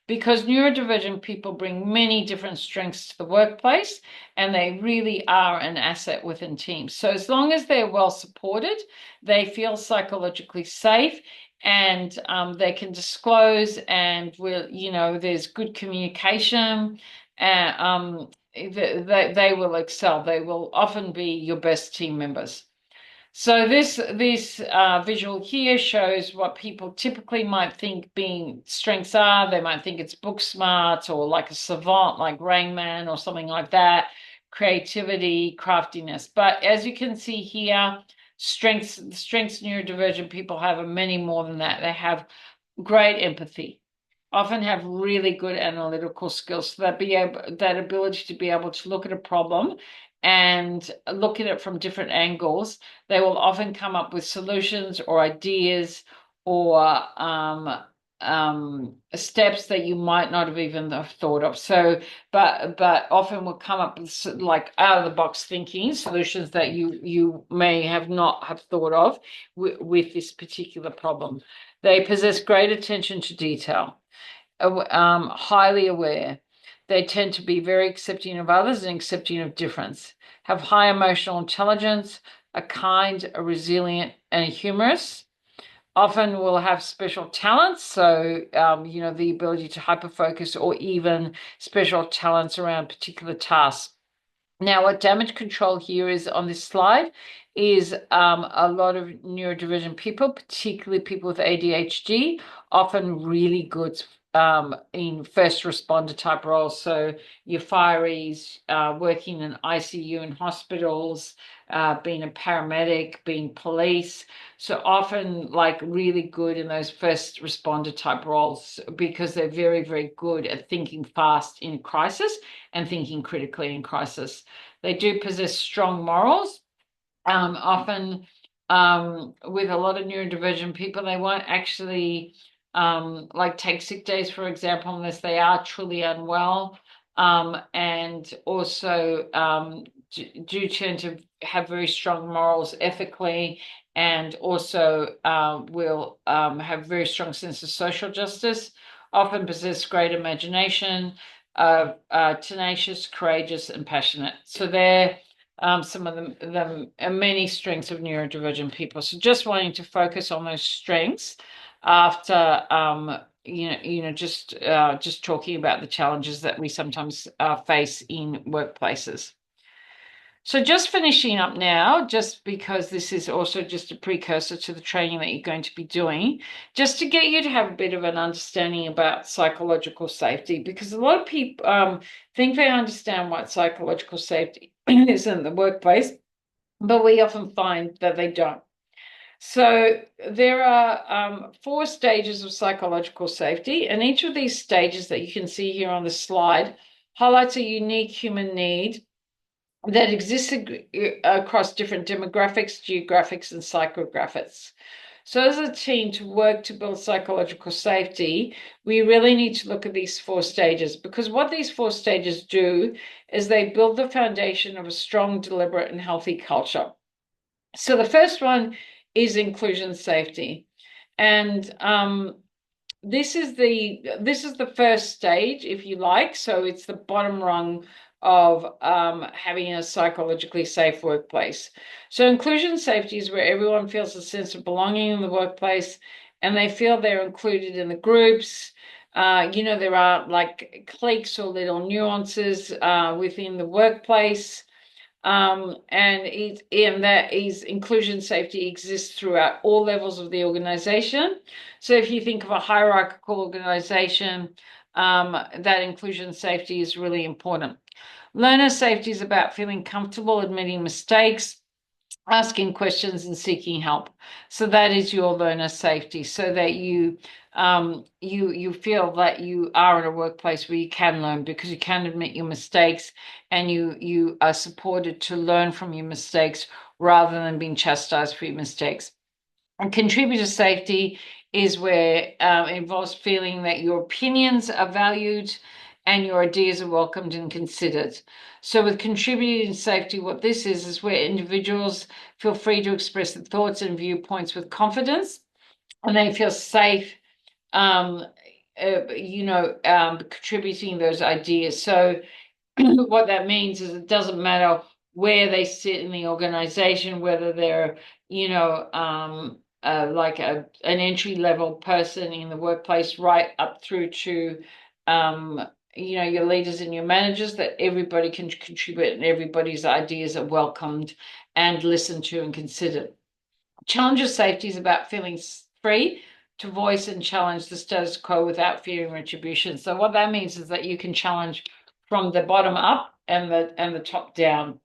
Because neurodivergent people bring many different strengths to the workplace and they really are an asset within teams. So as long as they're well supported, they feel psychologically safe and they can disclose and there's good communication and they will excel. They will often be your best team members. So this visual here shows what people typically might think being strengths are. They might think it's book smart or like a savant like Rain Man or something like that, creativity, craftiness. But as you can see here, strengths neurodivergent people have are many more than that. They have great empathy, often have really good analytical skills. So that ability to be able to look at a problem and look at it from different angles. They will often come up with solutions or ideas or steps that you might not have even thought of. So, but often will come up with like out of the box thinking solutions that you may have not have thought of with this particular problem. They possess great attention to detail, highly aware. They tend to be very accepting of others and accepting of difference, have high emotional intelligence, are kind, are resilient, and humorous. Often will have special talents, so the ability to hyperfocus or even special talents around particular tasks. Now, what damage control here is on this slide is a lot of neurodivergent people, particularly people with ADHD, often really good in first responder type roles. So your fireys, working in ICU in hospitals, being a paramedic, being police. So often like really good in those first responder type roles because they're very, very good at thinking fast in crisis and thinking critically in crisis. They do possess strong morals. Often with a lot of neurodivergent people, they won't actually like take sick days, for example, unless they are truly unwell. And also do tend to have very strong morals ethically and also will have very strong sense of social justice, often possess great imagination, tenacious, courageous, and passionate. So they're some of the many strengths of neurodivergent people. So just wanting to focus on those strengths after just talking about the challenges that we sometimes face in workplaces. So just finishing up now, just because this is also just a precursor to the training that you're going to be doing, just to get you to have a bit of an understanding about psychological safety, because a lot of people think they understand what psychological safety is in the workplace, but we often find that they don't. So there are 4 stages of psychological safety, and each of these stages that you can see here on the slide highlights a unique human need that exists across different demographics, geographics, and psychographics. So as a team to work to build psychological safety, we really need to look at these 4 stages, because what these 4 stages do is they build the foundation of a strong, deliberate, and healthy culture. So the first one is inclusion safety. And this is the first stage, if you like. So it's the bottom rung of having a psychologically safe workplace. So inclusion safety is where everyone feels a sense of belonging in the workplace, and they feel they're included in the groups. There are like cliques or little nuances within the workplace. And that is inclusion safety exists throughout all levels of the organization. So if you think of a hierarchical organization, that inclusion safety is really important. Learner safety is about feeling comfortable admitting mistakes, asking questions, and seeking help. So that is your learner safety, so that you feel that you are in a workplace where you can learn, because you can admit your mistakes, and you are supported to learn from your mistakes rather than being chastised for your mistakes. And contributor safety is where it involves feeling that your opinions are valued and your ideas are welcomed and considered. So with contributing safety, what this is where individuals feel free to express their thoughts and viewpoints with confidence, and they feel safe, contributing those ideas. So what that means is it doesn't matter where they sit in the organization, whether they're, like an entry level person in the workplace, right up through to, your leaders and your managers, that everybody can contribute and everybody's ideas are welcomed and listened to and considered. Challenger safety is about feeling free to voice and challenge the status quo without fearing retribution. So what that means is that you can challenge from the bottom up and the top down,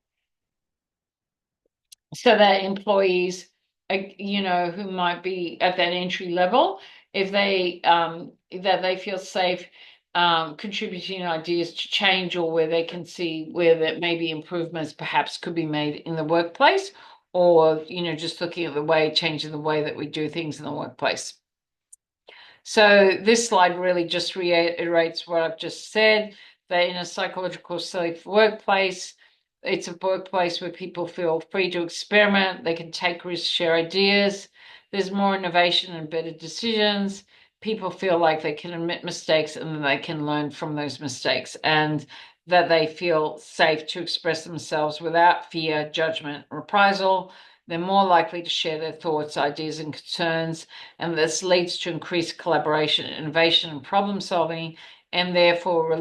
so that employees, who might be at that entry level, if they that they feel safe contributing ideas to change, or where they can see where that maybe improvements perhaps could be made in the workplace, or just looking at the way, changing the way that we do things in the workplace. So this slide really just reiterates what I've just said, that in a psychological safe workplace, it's a workplace where people feel free to experiment, they can take risks, share ideas, there's more innovation and better decisions, people feel like they can admit mistakes and they can learn from those mistakes, and that they feel safe to express themselves without fear, judgment, reprisal. They're more likely to share their thoughts, ideas, and concerns, and this leads to increased collaboration, innovation, and problem solving, and therefore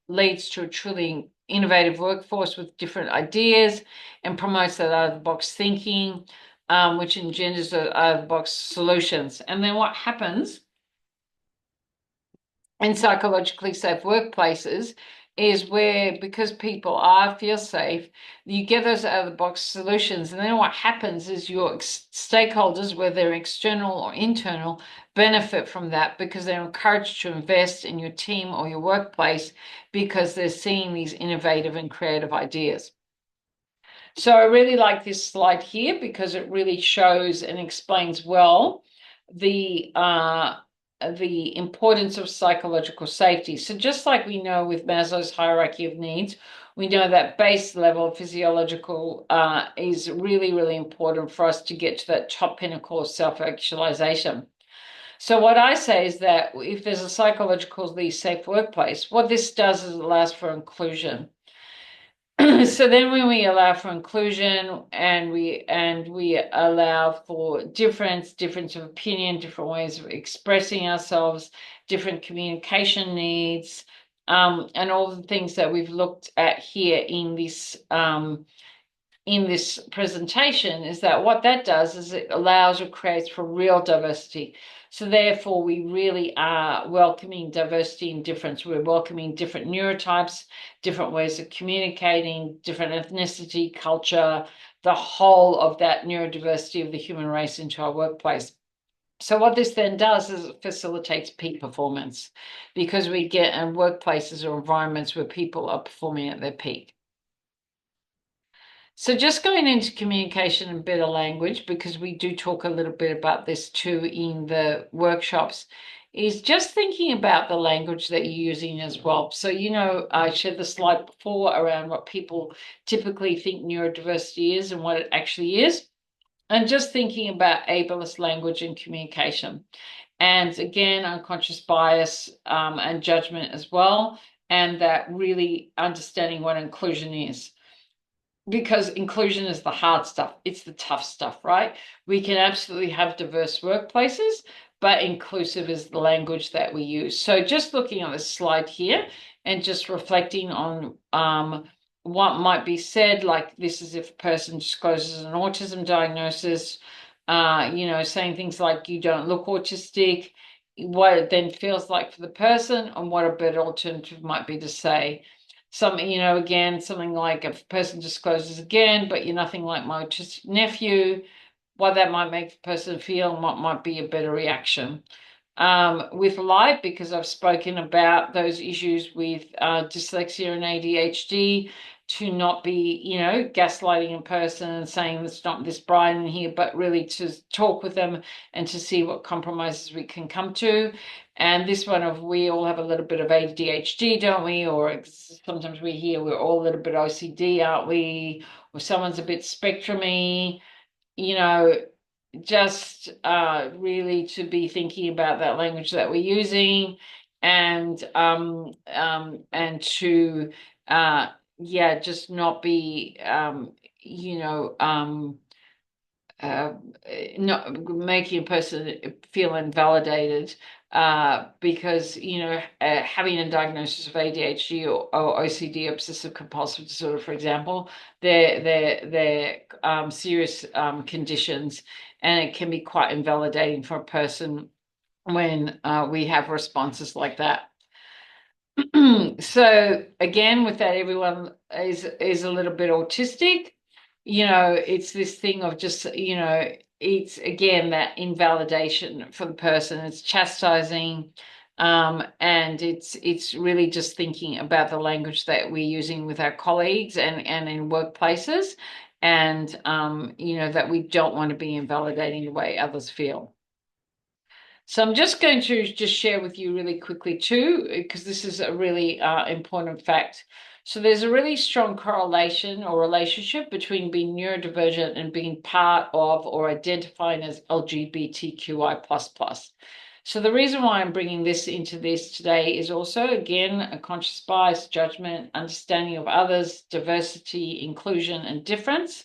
leads to a truly innovative workforce with different ideas, and promotes that out-of-the-box thinking, which engenders out-of-the-box solutions. And then what happens in psychologically safe workplaces is where, because people feel safe, you get those out-of-the-box solutions, and then what happens is your stakeholders, whether external or internal, benefit from that, because they're encouraged to invest in your team or your workplace because they're seeing these innovative and creative ideas. So I really like this slide here because it really shows and explains well the importance of psychological safety. So just like we know with Maslow's hierarchy of needs, we know that base level physiological is really, really important for us to get to that top pinnacle of self-actualization. So what I say is that if there's a psychologically safe workplace, what this does is it allows for inclusion. So then when we allow for inclusion, and we allow for difference of opinion, different ways of expressing ourselves, different communication needs, and all the things that we've looked at here in this presentation, is that what that does is it allows or creates for real diversity. So therefore, we really are welcoming diversity and difference. We're welcoming different neurotypes, different ways of communicating, different ethnicity, culture, the whole of that neurodiversity of the human race into our workplace. So what this then does is it facilitates peak performance, because we get in workplaces or environments where people are performing at their peak. So just going into communication and better language, because we do talk a little bit about this too in the workshops, is just thinking about the language that you're using as well. So, I shared the slide before around what people typically think neurodiversity is and what it actually is. And just thinking about ableist language and communication. And again, unconscious bias and judgment as well. And that really understanding what inclusion is, because inclusion is the hard stuff. It's the tough stuff, right? We can absolutely have diverse workplaces, but inclusive is the language that we use. So just looking at this slide here and just reflecting on what might be said, like this is if a person discloses an autism diagnosis, saying things like you don't look autistic, what it then feels like for the person, and what a better alternative might be to say. Again, something like if a person discloses again, but you're nothing like my autistic nephew, what that might make the person feel and what might be a better reaction. With light, because I've spoken about those issues with dyslexia and ADHD, to not be, gaslighting a person and saying it's not this bright in here, but really to talk with them and to see what compromises we can come to. And this one of we all have a little bit of ADHD, don't we? Or sometimes we hear we're all a little bit OCD, aren't we? Or someone's a bit spectrumy, you know, just really to be thinking about that language that we're using, and to just not be uh, not making a person feel invalidated, because having a diagnosis of ADHD or OCD, obsessive compulsive disorder, for example, they're serious conditions, and it can be quite invalidating for a person when we have responses like that. So again, with that, everyone is a little bit autistic. It's this thing of just, it's again that invalidation for the person. It's chastising, and it's really just thinking about the language that we're using with our colleagues and in workplaces, and that we don't want to be invalidating the way others feel. So I'm just going to just share with you really quickly too, because this is a really important fact. So there's a really strong correlation or relationship between being neurodivergent and being part of or identifying as LGBTQI++. So the reason why I'm bringing this into this today is also, again, a conscious bias, judgment, understanding of others, diversity, inclusion, and difference.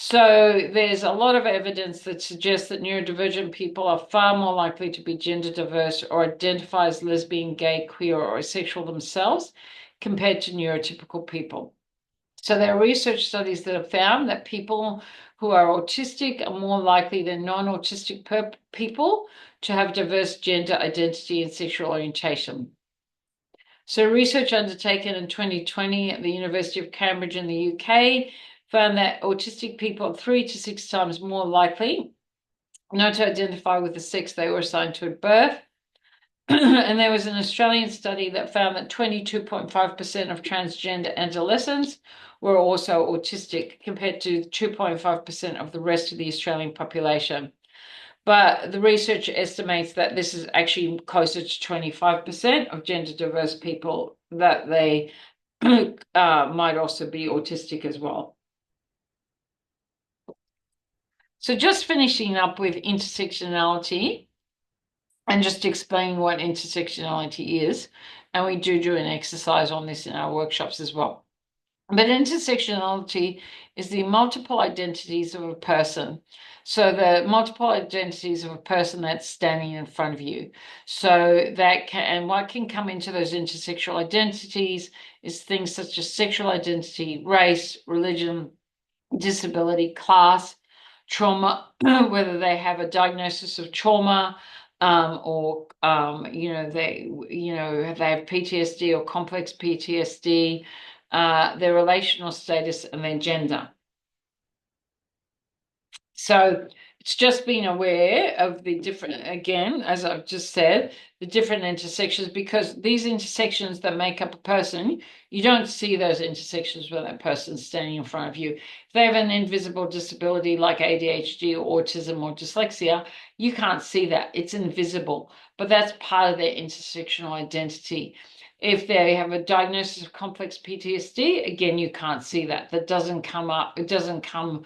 So there's a lot of evidence that suggests that neurodivergent people are far more likely to be gender diverse or identify as lesbian, gay, queer, or asexual themselves compared to neurotypical people. So there are research studies that have found that people who are autistic are more likely than non-autistic people to have diverse gender identity and sexual orientation. So research undertaken in 2020 at the University of Cambridge in the UK found that autistic people are 3 to 6 times more likely not to identify with the sex they were assigned to at birth. And there was an Australian study that found that 22.5% of transgender adolescents were also autistic, compared to 2.5% of the rest of the Australian population. But the research estimates that this is actually closer to 25% of gender diverse people, that they might also be autistic as well. So just finishing up with intersectionality and just explaining what intersectionality is. And we do an exercise on this in our workshops as well. But intersectionality is the multiple identities of a person. So the multiple identities of a person that's standing in front of you. So and what can come into those intersectional identities is things such as sexual identity, race, religion, disability, class, trauma, whether they have a diagnosis of trauma, or they have PTSD or complex PTSD, their relational status, and their gender. So it's just being aware of the different, again, as I've just said, the different intersections, because these intersections that make up a person, you don't see those intersections when that person's standing in front of you. If they have an invisible disability like ADHD or autism or dyslexia, you can't see that. It's invisible, but that's part of their intersectional identity. If they have a diagnosis of complex PTSD, again, you can't see that. That doesn't come up, it doesn't come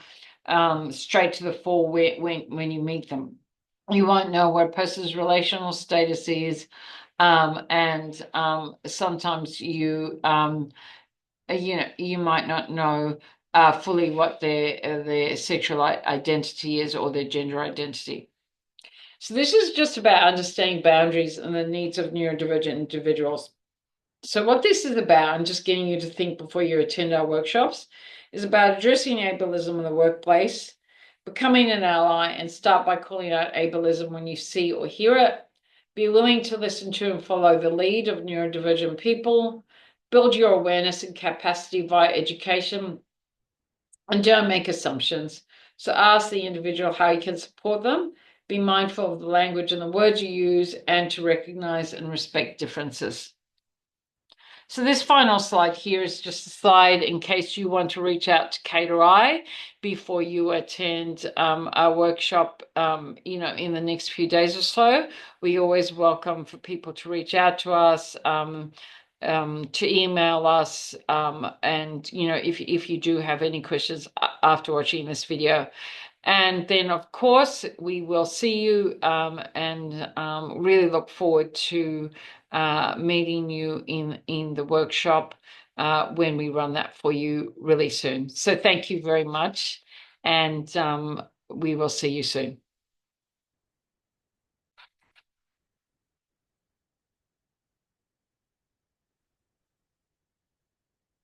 straight to the fore when you meet them. You won't know what a person's relational status is, and sometimes you might not know fully what their sexual identity is or their gender identity. So this is just about understanding boundaries and the needs of neurodivergent individuals. So what this is about, and just getting you to think before you attend our workshops, is about addressing ableism in the workplace, becoming an ally, and start by calling out ableism when you see or hear it. Be willing to listen to and follow the lead of neurodivergent people. Build your awareness and capacity via education, and don't make assumptions. So ask the individual how you can support them. Be mindful of the language and the words you use, and to recognize and respect differences. So this final slide here is just a slide in case you want to reach out to Kate or I before you attend our workshop, in the next few days or so. We always welcome for people to reach out to us, to email us, and if you do have any questions after watching this video. And then, of course, we will see you, and really look forward to meeting you in the workshop when we run that for you really soon. So thank you very much, and we will see you soon.